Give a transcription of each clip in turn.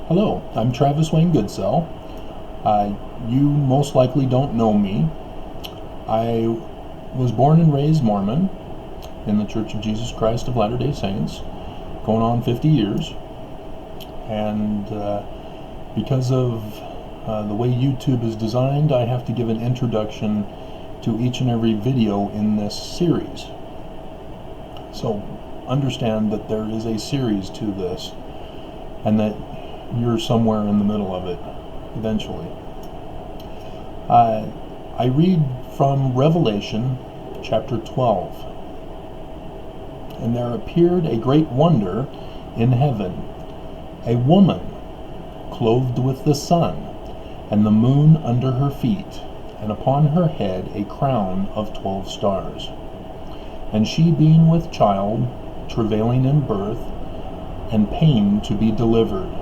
Hello, I'm Travis Wayne Goodsell. You most likely don't know me. I was born and raised Mormon in the Church of Jesus Christ of Latter-day Saints, going on 50 years. And because of the way YouTube is designed, I have to give an introduction to each and every video in this series. So understand that there is a series to this, and that you're somewhere in the middle of it eventually. I read from Revelation chapter 12. And there appeared a great wonder in heaven, a woman clothed with the sun, and the moon under her feet, and upon her head a crown of 12 stars. And she being with child, travailing in birth, and pain to be delivered.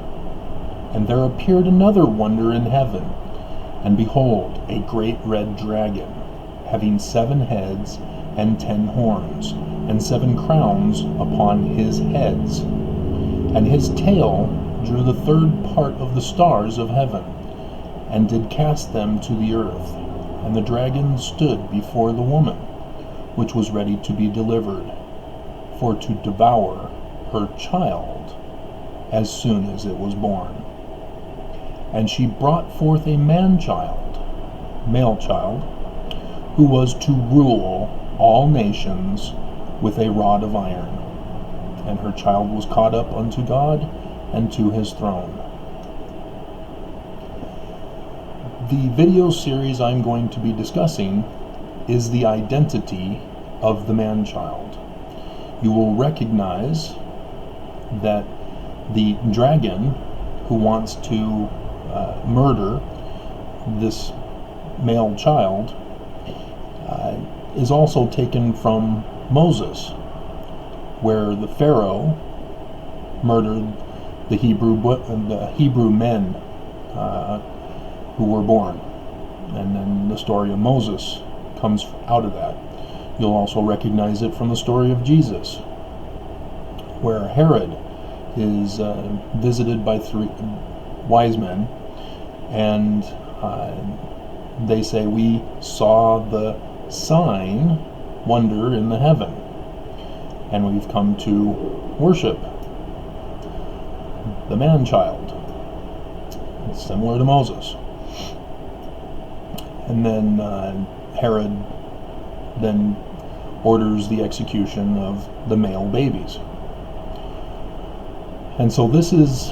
And there appeared another wonder in heaven, and behold, a great red dragon, having 7 heads and 10 horns, and 7 crowns upon his heads. And his tail drew the 3rd part of the stars of heaven, and did cast them to the earth. And the dragon stood before the woman, which was ready to be delivered, for to devour her child as soon as it was born. And she brought forth a male child, who was to rule all nations with a rod of iron. And her child was caught up unto God and to his throne. The video series I'm going to be discussing is the identity of the man-child. You will recognize that the dragon who wants to murder this male child is also taken from Moses, where the Pharaoh murdered the Hebrew men who were born, and then the story of Moses comes out of that. You'll also recognize it from the story of Jesus, where Herod is visited by 3 wise men, and they say, "We saw the sign wonder in the heaven, and we've come to worship the man-child." It's similar to Moses. And then Herod then orders the execution of the male babies. And so this is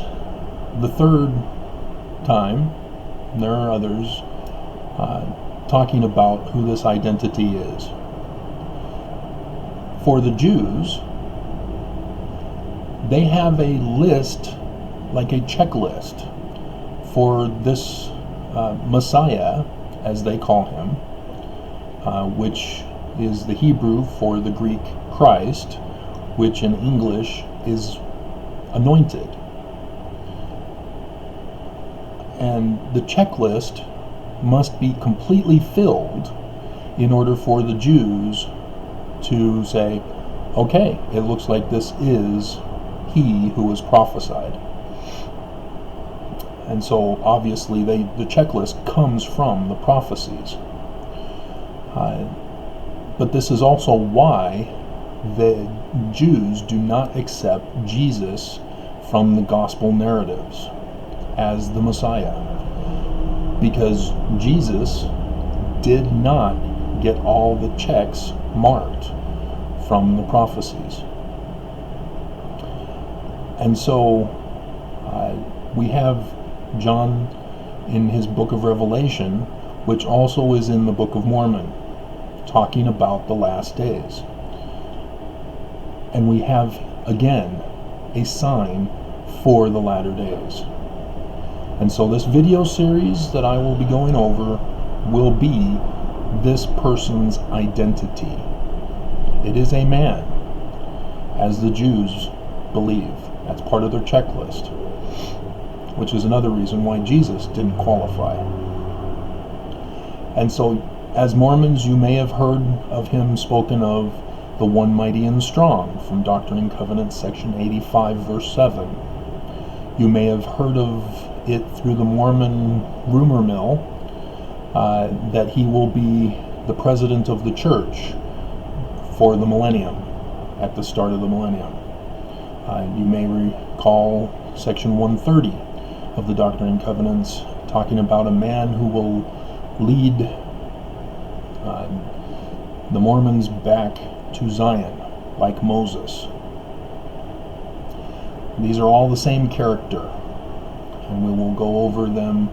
the 3rd time, and there are others, talking about who this identity is. For the Jews, they have a list, like a checklist, for this Messiah, as they call him, which is the Hebrew for the Greek Christ, which in English is anointed. And the checklist must be completely filled in order for the Jews to say, okay, it looks like this is he who was prophesied. And so obviously the checklist comes from the prophecies. But this is also why the Jews do not accept Jesus from the gospel narratives as the Messiah, because Jesus did not get all the checks marked from the prophecies. And so we have John in his book of Revelation, which also is in the book of Mormon, talking about the last days. And we have, again, a sign for the latter days. And so this video series that I will be going over will be this person's identity. It is a man, as the Jews believe. That's part of their checklist, which is another reason why Jesus didn't qualify. And so, as Mormons, you may have heard of him spoken of, the one mighty and strong, from Doctrine and Covenants, section 85, verse 7. You may have heard of it through the Mormon rumor mill that he will be the president of the church for the millennium, at the start of the millennium. You may recall section 130 of the Doctrine and Covenants talking about a man who will lead the Mormons back to Zion, like Moses. These are all the same character, and we will go over them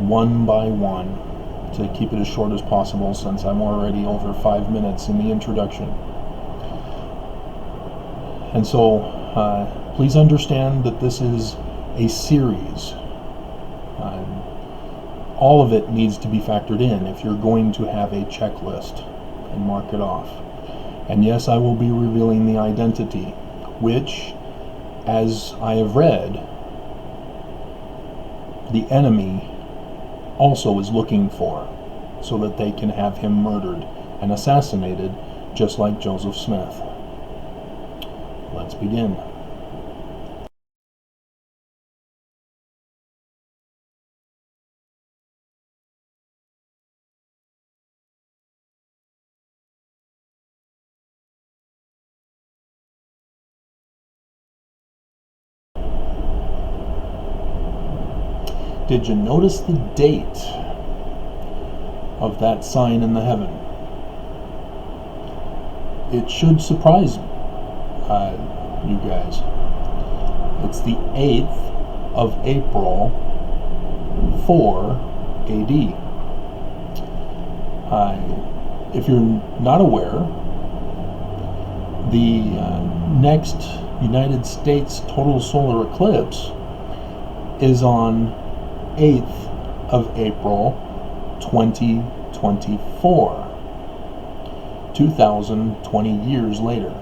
one by one to keep it as short as possible, since I'm already over 5 minutes in the introduction. And so please understand that this is a series. All of it needs to be factored in if you're going to have a checklist and mark it off. And yes, I will be revealing the identity, which, as I have read, the enemy also is looking for, so that they can have him murdered and assassinated, just like Joseph Smith. Let's begin. Did you notice the date of that sign in the heaven? It should surprise you guys. It's the 8th of April, 4 AD. If you're not aware, the next United States total solar eclipse is on 8th of April 2024, 2020 years later.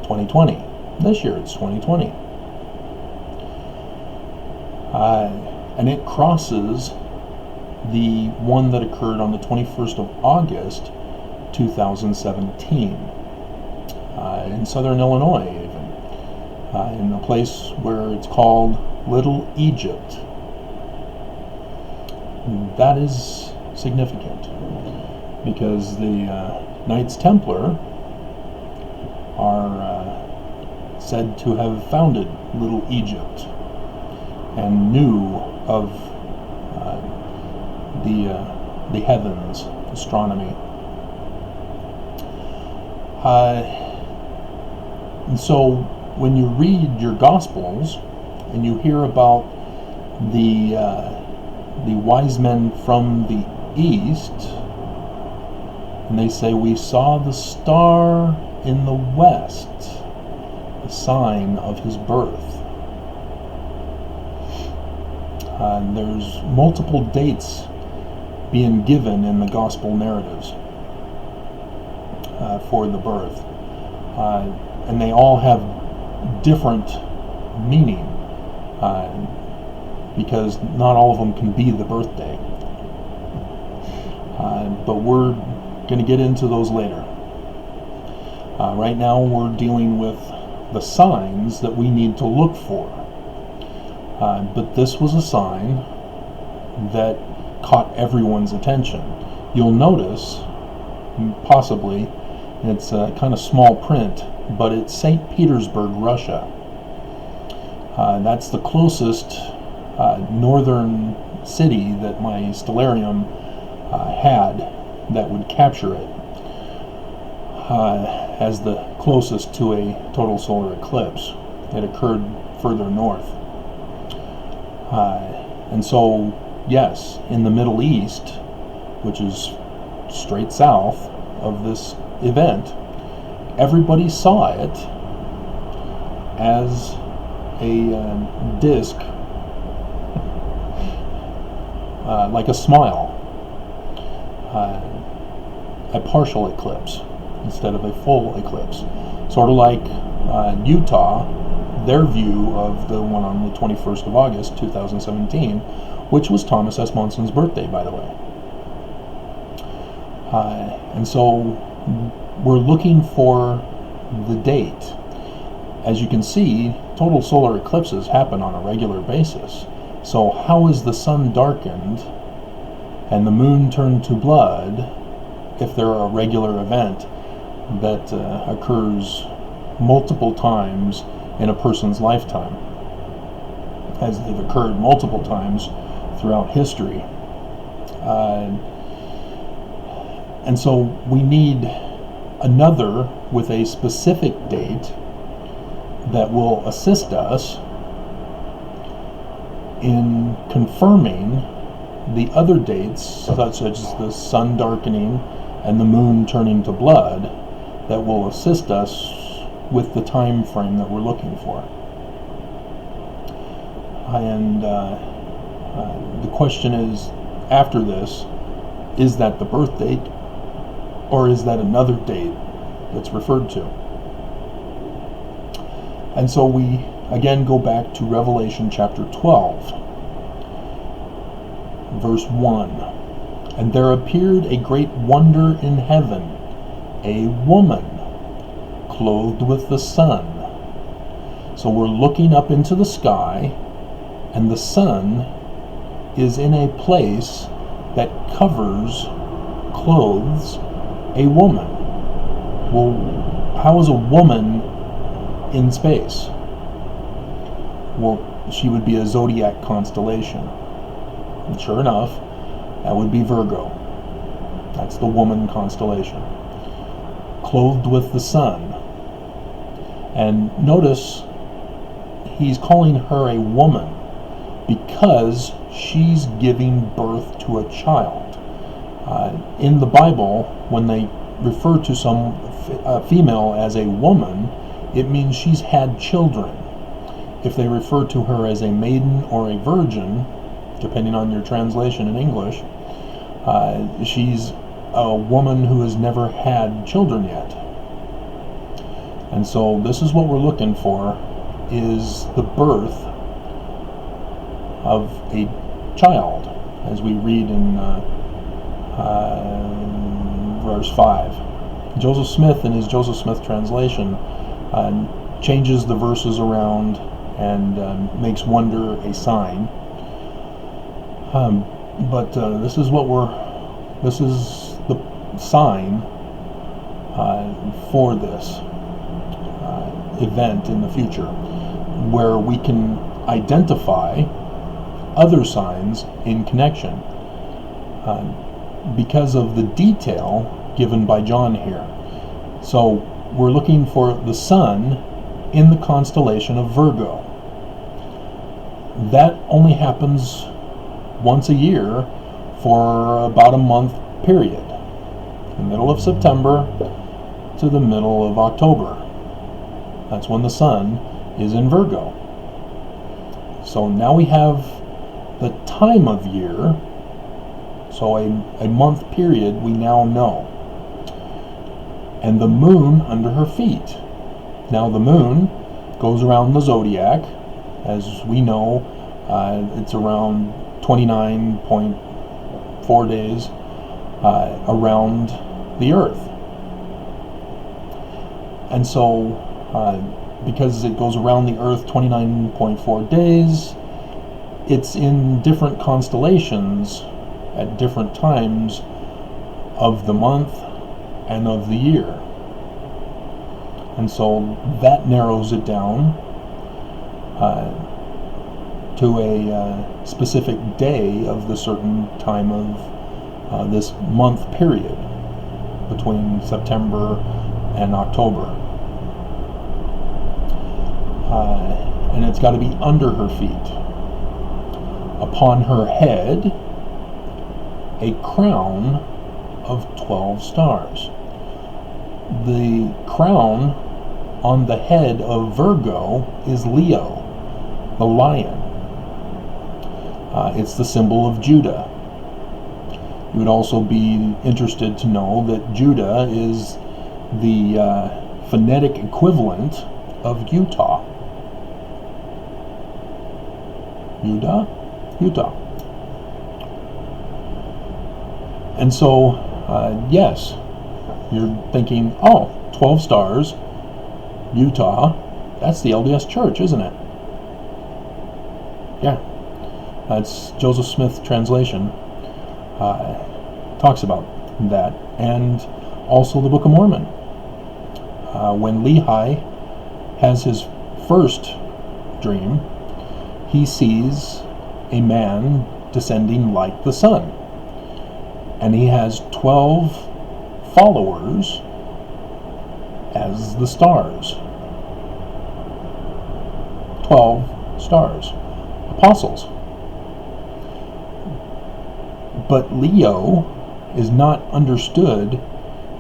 2020. This year it's 2020. And it crosses the one that occurred on the 21st of August 2017 in southern Illinois, even in a place where it's called Little Egypt. That is significant because the Knights Templar are said to have founded Little Egypt and knew of the heavens, astronomy. And so when you read your Gospels and you hear about the wise men from the east, and they say, "We saw the star in the west, a sign of his birth." And there's multiple dates being given in the gospel narratives for the birth, and they all have different meaning, because not all of them can be the birthday. But we're going to get into those later. Right now we're dealing with the signs that we need to look for. But this was a sign that caught everyone's attention. You'll notice, possibly, it's kind of small print, but it's St. Petersburg, Russia. That's the closest northern city that my stellarium had that would capture it as the closest to a total solar eclipse. It occurred further north. And so, yes, in the Middle East, which is straight south of this event, everybody saw it as a disc, like a smile, a partial eclipse instead of a full eclipse. Sort of like Utah, their view of the one on the 21st of August 2017, which was Thomas S. Monson's birthday, by the way. And so we're looking for the date. As you can see, total solar eclipses happen on a regular basis. So how is the sun darkened and the moon turned to blood if they're a regular event that occurs multiple times in a person's lifetime, as they've occurred multiple times throughout history? And so we need another with a specific date that will assist us in confirming the other dates, such as the sun darkening and the moon turning to blood, that will assist us with the time frame that we're looking for. And the question is, after this, is that the birth date, or is that another date that's referred to? And so we again go back to Revelation chapter 12, verse 1. And there appeared a great wonder in heaven, a woman clothed with the sun. So we're looking up into the sky, and the sun is in a place that clothes a woman. Well, how is a woman in space? Well, she would be a zodiac constellation. And sure enough, that would be Virgo. That's the woman constellation. Clothed with the sun. And notice he's calling her a woman because she's giving birth to a child. In the Bible, when they refer to some female as a woman, it means she's had children. If they refer to her as a maiden or a virgin, depending on your translation in English, she's a woman who has never had children yet. And so this is what we're looking for, is the birth of a child, as we read in verse 5. Joseph Smith, in his Joseph Smith translation, changes the verses around and makes wonder a sign. But this is the sign for this event in the future, where we can identify other signs in connection because of the detail given by John here. So we're looking for the sun in the constellation of Virgo. That only happens once a year for about a month period, the middle of September to the middle of October. That's when the sun is in Virgo. So now we have the time of year, so a month period we now know. And the moon under her feet. Now the moon goes around the zodiac, as we know, it's around 29.4 days around the earth. And so because it goes around the earth 29.4 days, it's in different constellations at different times of the month and of the year. And so that narrows it down to a specific day of the certain time of this month period between September and October. And it's got to be under her feet. Upon her head, a crown of 12 stars. The crown on the head of Virgo is Leo, the lion. It's the symbol of Judah. You would also be interested to know that Judah is the phonetic equivalent of Utah. Utah. And so, yes, you're thinking, 12 stars, Utah, That's the LDS Church, isn't it? Yeah. That's Joseph Smith translation. Talks about that. And also the Book of Mormon. When Lehi has his first dream, he sees a man descending like the sun. And he has 12 followers as the stars. 12 stars. Apostles. But Leo is not understood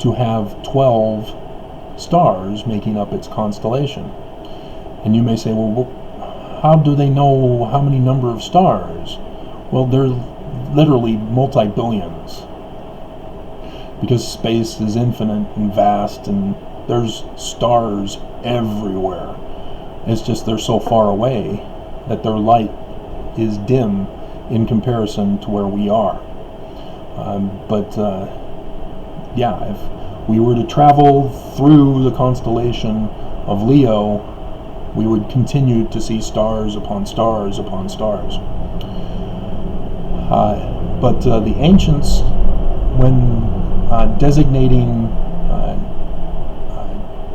to have 12 stars making up its constellation. And you may say, well, how do they know how many number of stars? Well, they're literally multi-billions. Because space is infinite and vast, and there's stars everywhere. It's just they're so far away that their light is dim in comparison to where we are. Yeah, if we were to travel through the constellation of Leo, we would continue to see stars upon stars upon stars. But the ancients, when designating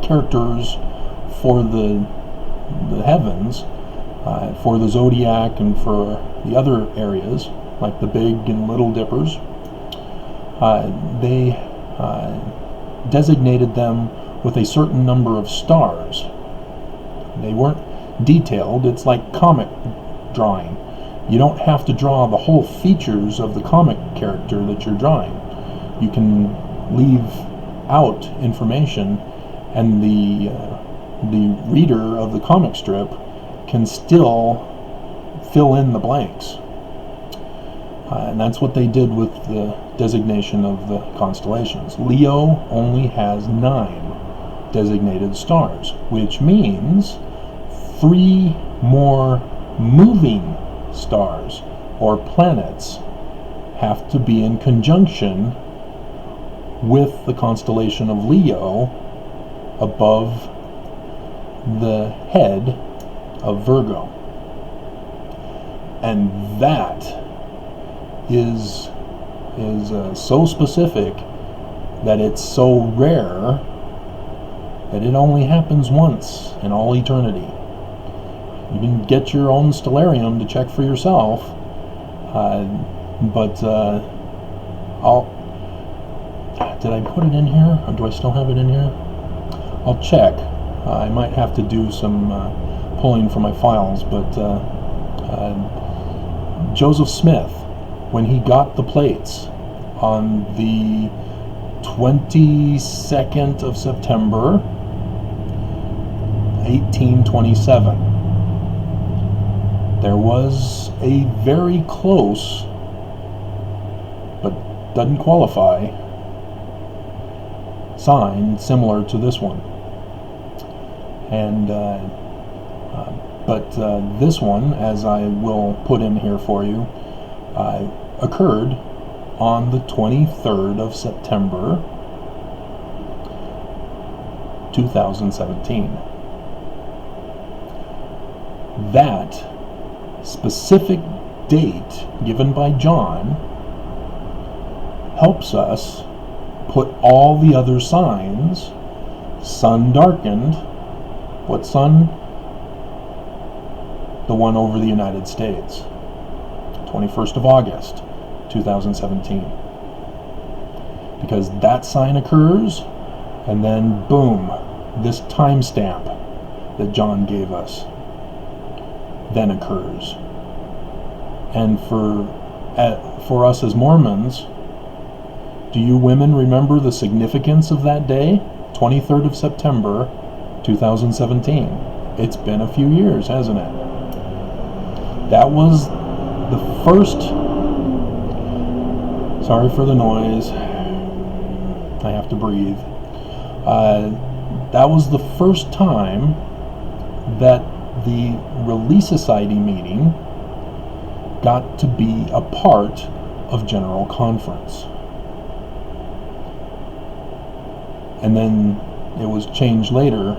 characters for the heavens, for the zodiac and for the other areas, like the Big and Little Dippers, they designated them with a certain number of stars. They weren't detailed. It's like comic drawing. You don't have to draw the whole features of the comic character that you're drawing. You can leave out information, and the reader of the comic strip can still fill in the blanks. And that's what they did with the designation of the constellations. Leo only has 9 designated stars, which means 3 more moving stars or planets have to be in conjunction with the constellation of Leo above the head of Virgo. And that is so specific that it's so rare that it only happens once in all eternity. You can get your own stellarium to check for yourself, did I put it in here, or do I still have it in here? I'll check. I might have to do some pulling from my files, but Joseph Smith, when he got the plates on the 22nd of September, 1827, there was a very close, but doesn't qualify, sign similar to this one. And this one, as I will put in here for you, occurred on the 23rd of September 2017. That specific date given by John helps us put all the other signs, sun darkened. What sun? The one over the United States. 21st of August, 2017. Because that sign occurs, and then boom, this timestamp that John gave us then occurs. And for us as Mormons, do you women remember the significance of that day? 23rd of September, 2017. It's been a few years, hasn't it? That was the first... Sorry for the noise. I have to breathe. That was the first time that the Relief Society meeting got to be a part of General Conference. And then it was changed later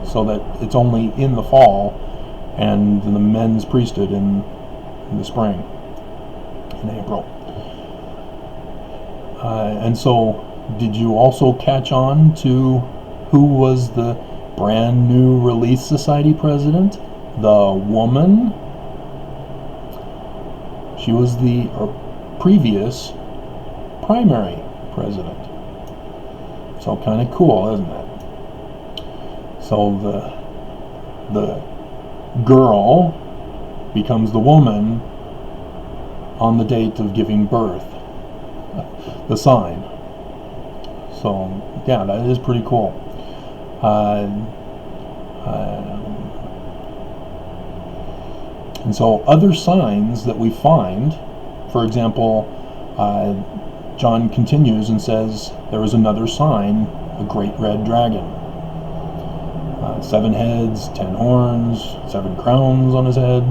so that it's only in the fall, and the men's priesthood in the spring, in April. And so, did you also catch on to who was the brand new Relief Society president? The woman. She was the previous primary president. So kind of cool, isn't it? So the girl becomes the woman on the date of giving birth, the sign. So yeah, that is pretty cool. And so other signs that we find, for example, John continues and says, there was another sign, a great red dragon. 7 heads, 10 horns, 7 crowns on his head.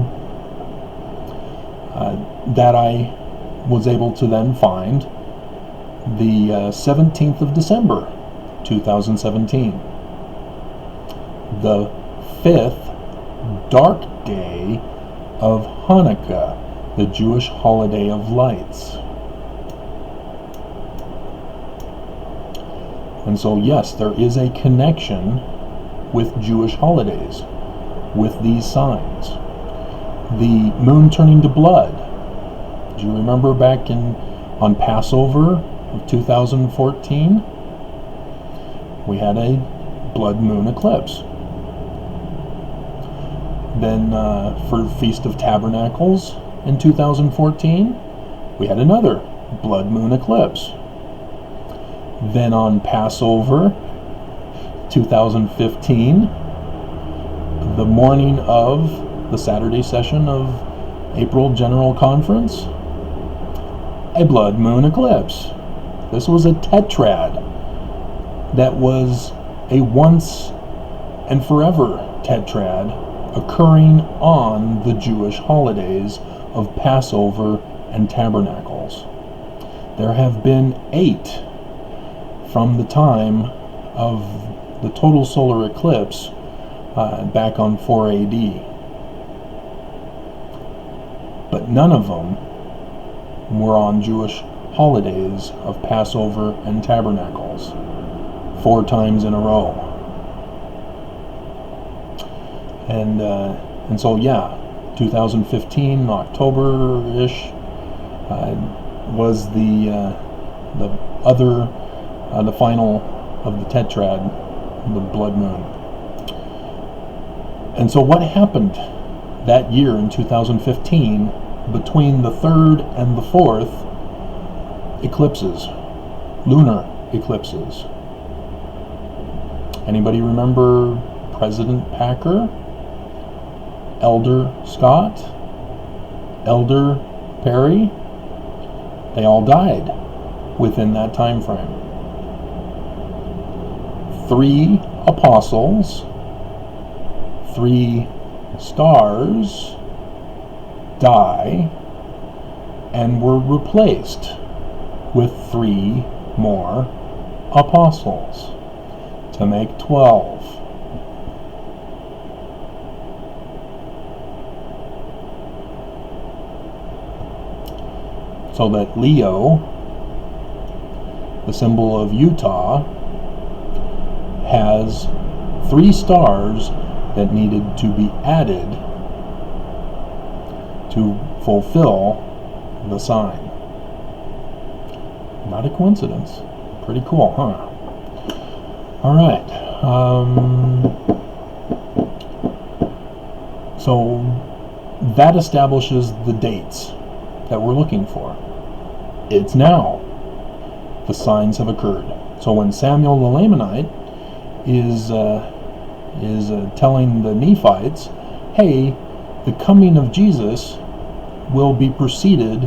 That I was able to then find the 17th of December, 2017. The 5th dark day of Hanukkah, the Jewish holiday of lights. And so yes, there is a connection with Jewish holidays, with these signs. The moon turning to blood. Do you remember back on Passover of 2014? We had a blood moon eclipse. Then for Feast of Tabernacles in 2014, we had another blood moon eclipse. Then on Passover 2015, the morning of the Saturday session of April General Conference, a blood moon eclipse. This was a tetrad that was a once and forever tetrad occurring on the Jewish holidays of Passover and Tabernacles. There have been 8 from the time of the total solar eclipse back on 4 AD. But none of them were on Jewish holidays of Passover and Tabernacles, 4 times in a row. And so yeah, 2015 October-ish was the final of the tetrad, the blood moon. And so what happened that year in 2015 between the 3rd and the 4th eclipses, lunar eclipses? Anybody remember President Packer, Elder Scott, Elder Perry? They all died within that time frame. 3 apostles, 3 stars die and were replaced with 3 more apostles to make 12. So that Leo, the symbol of Utah, has 3 stars that needed to be added to fulfill the sign. Not a coincidence. Pretty cool, huh? All right. So that establishes the dates that we're looking for. It's now. The signs have occurred. So when Samuel the Lamanite is telling the Nephites, hey, the coming of Jesus will be preceded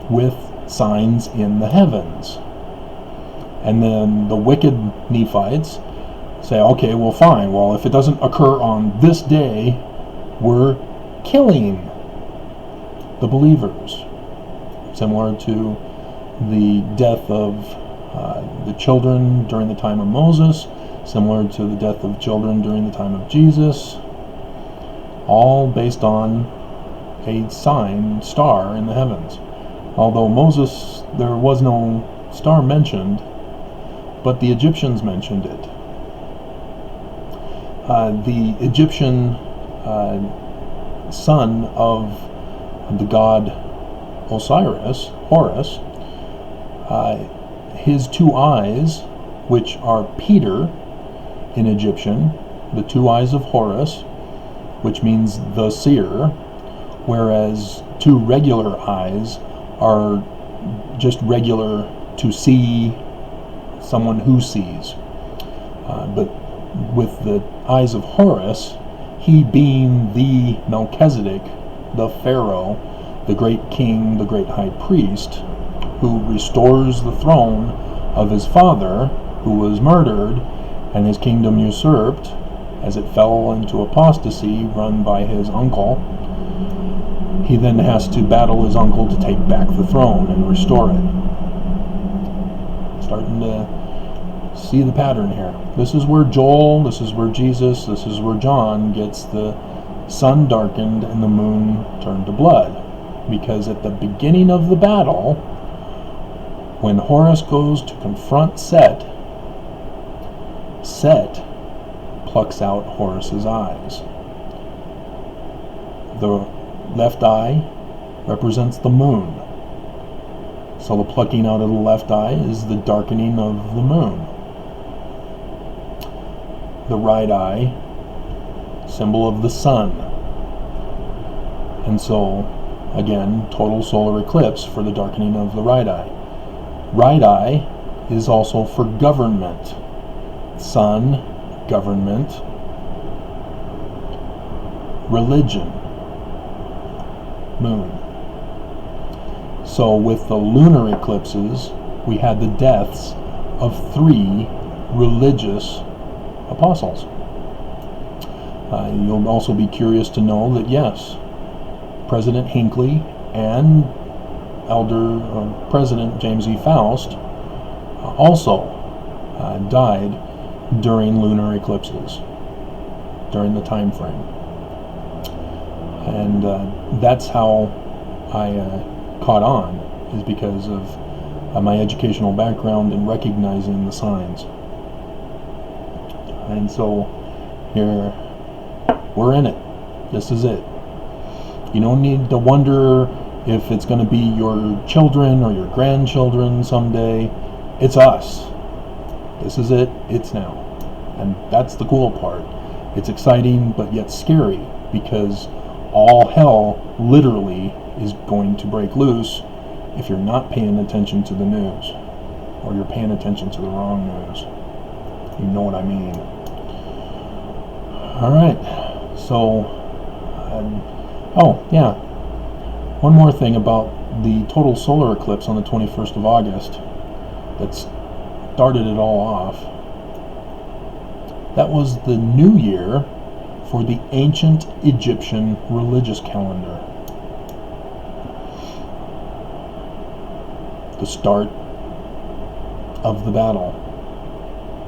with signs in the heavens. And then the wicked Nephites say, okay, well fine, well if it doesn't occur on this day, we're killing the believers. Similar to the death of the children during the time of Moses, similar to the death of children during the time of Jesus, all based on a star in the heavens. Although Moses, there was no star mentioned, but the Egyptians mentioned it. The Egyptian son of the god Osiris, Horus, his two eyes, which are Peter in Egyptian, the two eyes of Horus, which means the seer, whereas two regular eyes are just regular to see, someone who sees. But with the eyes of Horus, he being the Melchizedek, the Pharaoh, the great king, the great high priest, who restores the throne of his father, who was murdered, and his kingdom usurped, as it fell into apostasy run by his uncle. He then has to battle his uncle to take back the throne and restore it. Starting to see the pattern here. This is where Joel, this is where Jesus, this is where John gets the sun darkened and the moon turned to blood. Because at the beginning of the battle, when Horus goes to confront Set plucks out Horus's eyes. The left eye represents the moon. So the plucking out of the left eye is the darkening of the moon. The right eye, symbol of the sun. And so, again, total solar eclipse for the darkening of the right eye. Right eye is also for government. Sun, government. Religion, moon. So with the lunar eclipses, we had the deaths of 3 religious apostles. You'll also be curious to know that yes, President Hinckley and President James E. Faust also died during lunar eclipses, during the time frame. And that's how I caught on, is because of my educational background in recognizing the signs. And so here, we're in it. This is it. You don't need to wonder if it's going to be your children or your grandchildren someday. It's us. This is it. It's now. And that's the cool part. It's exciting, but yet scary, because all hell literally is going to break loose if you're not paying attention to the news, or you're paying attention to the wrong news. You know what I mean. Alright, so, oh yeah, one more thing about the total solar eclipse on the 21st of August that started it all off. That was the new year for the ancient Egyptian religious calendar. The start of the battle,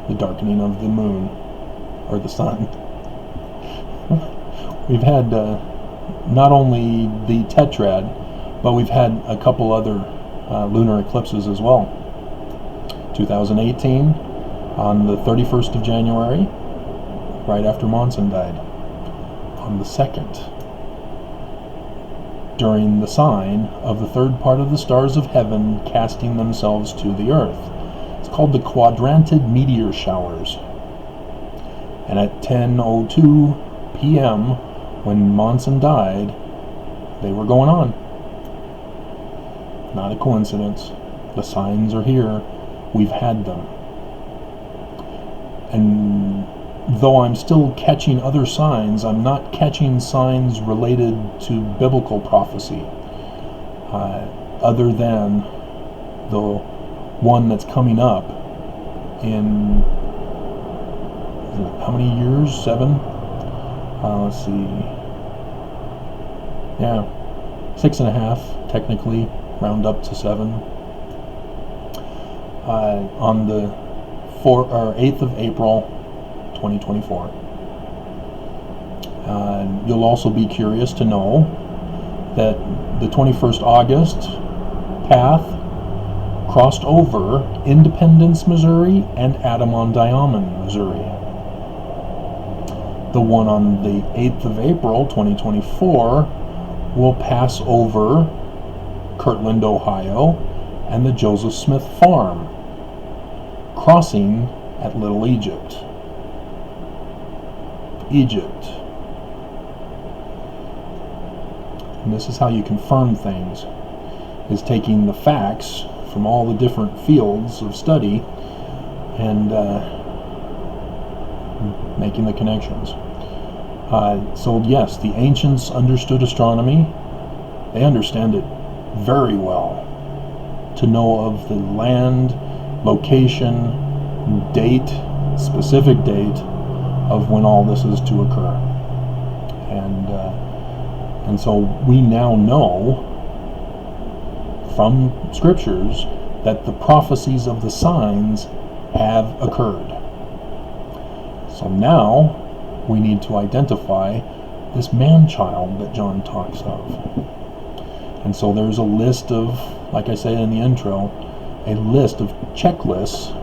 the darkening of the moon, or the sun. We've had not only the tetrad, but we've had a couple other lunar eclipses as well. 2018, on the 31st of January, right after Monson died. On the 2nd, during the sign of the third part of the stars of heaven casting themselves to the earth. It's called the quadranted meteor showers. And at 10:02 p.m., when Monson died, they were going on. Not a coincidence. The signs are here. We've had them. And though I'm still catching other signs, I'm not catching signs related to biblical prophecy, other than the one that's coming up in, how many years? 7? Let's see. Yeah, 6.5, technically, round up to 7. On the 8th of April, 2024. You'll also be curious to know that the 21st August path crossed over Independence, Missouri and Adirondack, Missouri. The one on the 8th of April, 2024, will pass over Kirtland, Ohio, and the Joseph Smith Farm, crossing at Little Egypt. And this is how you confirm things, is taking the facts from all the different fields of study and making the connections. So yes, the ancients understood astronomy. They understand it very well, to know of the land, location, date, specific date of when all this is to occur. And so we now know from scriptures that the prophecies of the signs have occurred. So now we need to identify this man-child that John talks of. And so there's a list of, like I said in the intro, a list of checklists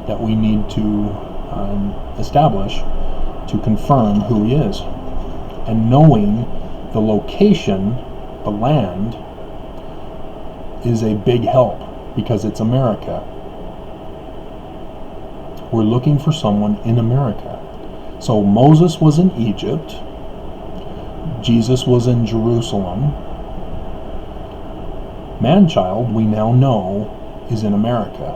that we need to establish to confirm who he is. And knowing the location, the land, is a big help because it's America. We're looking for someone in America. So Moses was in Egypt. Jesus was in Jerusalem. Man-child, we now know, is in America.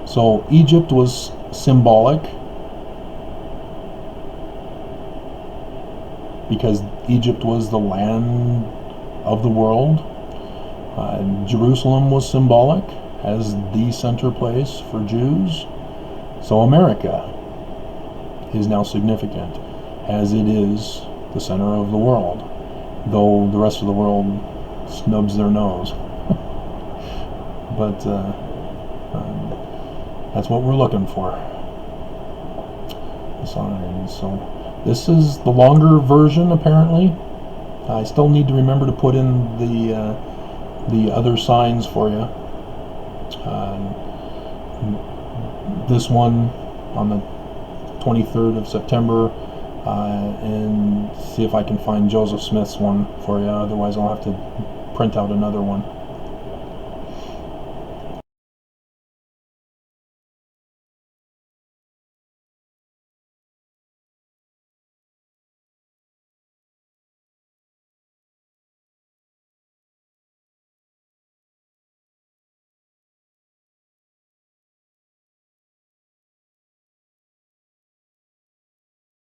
So Egypt was symbolic because Egypt was the land of the world. Jerusalem was symbolic as the center place for Jews. So America is now significant as it is the center of the world, though the rest of the world snubs their nose. But that's what we're looking for. So this is the longer version, apparently. I still need to remember to put in the other signs for you. This one on the 23rd of September, and see if I can find Joseph Smith's one for you. Otherwise, I'll have to print out another one.